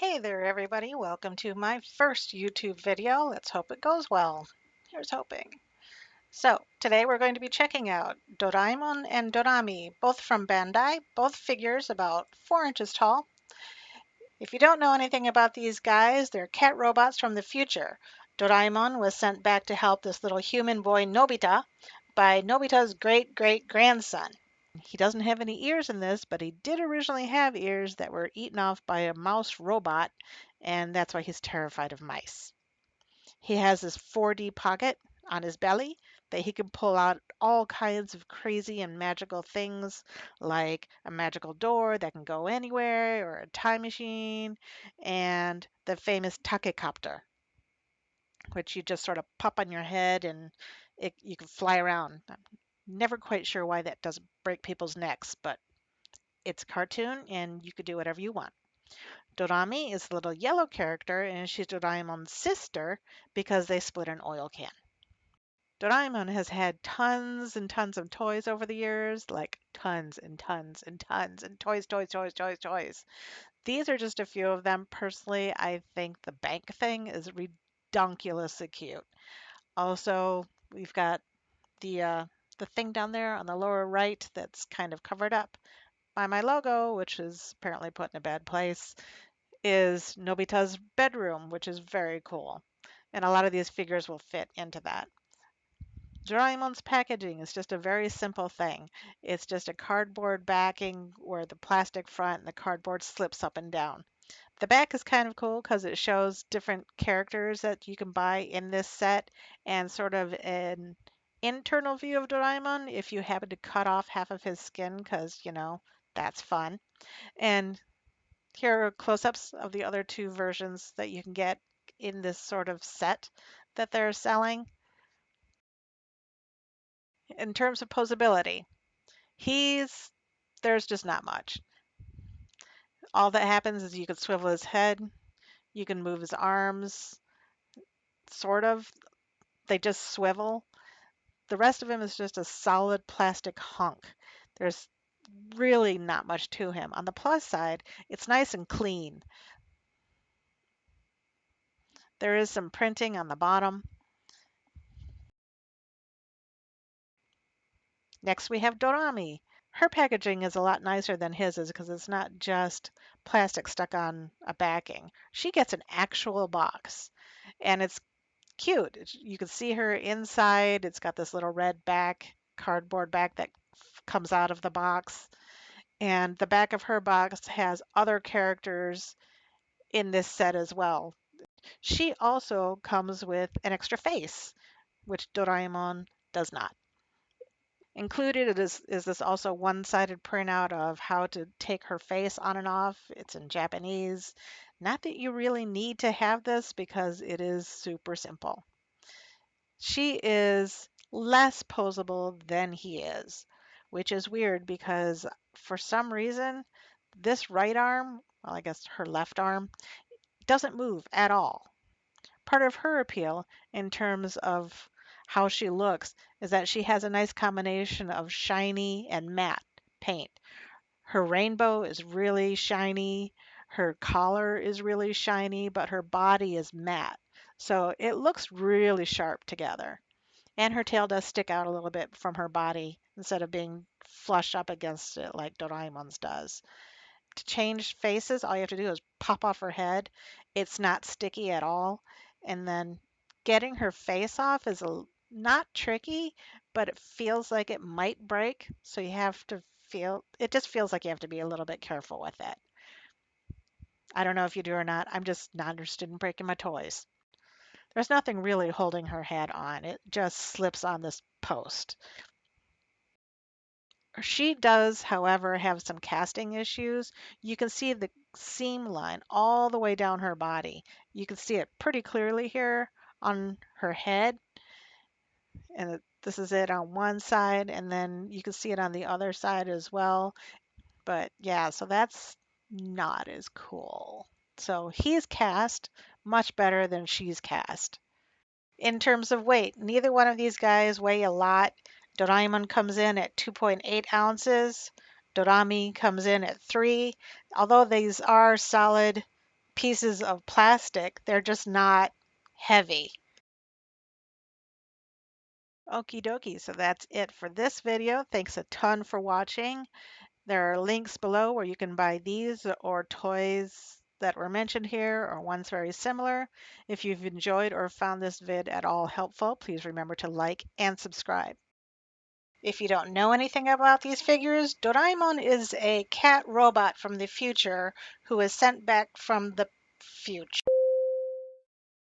Hey there, everybody. Welcome to my first YouTube video. Let's hope it goes well. Here's hoping. So, today we're going to be checking out Doraemon and Dorami, both from Bandai, both figures about 4 inches tall. If you don't know anything about these guys, they're cat robots from the future. Doraemon was sent back to help this little human boy Nobita by Nobita's great-great-grandson. He doesn't have any ears in this, but he did originally have ears that were eaten off by a mouse robot, and that's why he's terrified of mice. He has this 4D pocket on his belly that he can pull out all kinds of crazy and magical things, like a magical door that can go anywhere, or a time machine, and the famous Takecopter, which you just sort of pop on your head and you can fly around. I'm never quite sure why that doesn't break people's necks, but it's a cartoon and you could do whatever you want. Dorami is the little yellow character and she's Doraemon's sister because they split an oil can. Doraemon has had tons and tons of toys over the years, like tons and tons and tons and toys, toys, toys, toys, toys. These are just a few of them. Personally, I think the bank thing is redonkulously cute. Also, we've got the thing down there on the lower right that's kind of covered up by my logo, which is apparently put in a bad place, is Nobita's bedroom, which is very cool. And a lot of these figures will fit into that. Doraemon's packaging is just a very simple thing. It's just a cardboard backing where the plastic front and the cardboard slips up and down. The back is kind of cool because it shows different characters that you can buy in this set and sort of an internal view of Doraemon if you happen to cut off half of his skin because, that's fun. And here are close-ups of the other two versions that you can get in this sort of set that they're selling. In terms of posability, there's just not much. All that happens is you can swivel his head, you can move his arms, sort of. They just swivel. The rest of him is just a solid plastic hunk. There's really not much to him. On the plus side, it's nice and clean. There is some printing on the bottom. Next, we have Dorami. Her packaging is a lot nicer than his is because it's not just plastic stuck on a backing. She gets an actual box, and it's cute. You can see her inside. It's got this little red back, cardboard back that comes out of the box. And the back of her box has other characters in this set as well. She also comes with an extra face, which Doraemon does not. Included is this also one-sided printout of how to take her face on and off. It's in Japanese. Not that you really need to have this because it is super simple. She is less posable than he is, which is weird because for some reason, this right arm, well, I guess her left arm, doesn't move at all. Part of her appeal in terms of how she looks is that she has a nice combination of shiny and matte paint. Her rainbow is really shiny, her collar is really shiny, but her body is matte. So it looks really sharp together. And her tail does stick out a little bit from her body instead of being flush up against it like Doraemon's does. To change faces, all you have to do is pop off her head. It's not sticky at all. And then getting her face off is not tricky, but it feels like it might break. So you have to it just feels like you have to be a little bit careful with it. I don't know if you do or not. I'm just not interested in breaking my toys. There's nothing really holding her head on. It just slips on this post. She does, however, have some casting issues. You can see the seam line all the way down her body. You can see it pretty clearly here on her head. And this is it on one side, and then you can see it on the other side as well. But yeah, so that's not as cool. So he's cast much better than she's cast. In terms of weight, neither one of these guys weigh a lot. Doraemon comes in at 2.8 ounces. Dorami comes in at 3. Although these are solid pieces of plastic. They're just not heavy. Okie dokie, so that's it for this video. Thanks a ton for watching. There are links below where you can buy these or toys that were mentioned here or ones very similar. If you've enjoyed or found this vid at all helpful, please remember to like and subscribe. If you don't know anything about these figures, Doraemon is a cat robot from the future who is sent back from the future.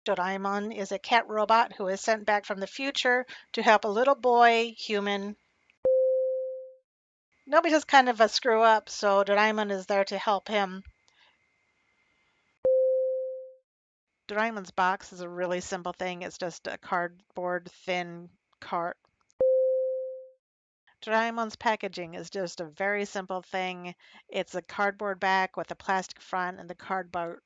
Doraemon is a cat robot who is sent back from the future to help a little boy, human. Nobody's kind of a screw up, so Doraemon is there to help him. Doraemon's box is a really simple thing. It's just a cardboard thin cart. Doraemon's packaging is just a very simple thing. It's a cardboard back with a plastic front and the cardboard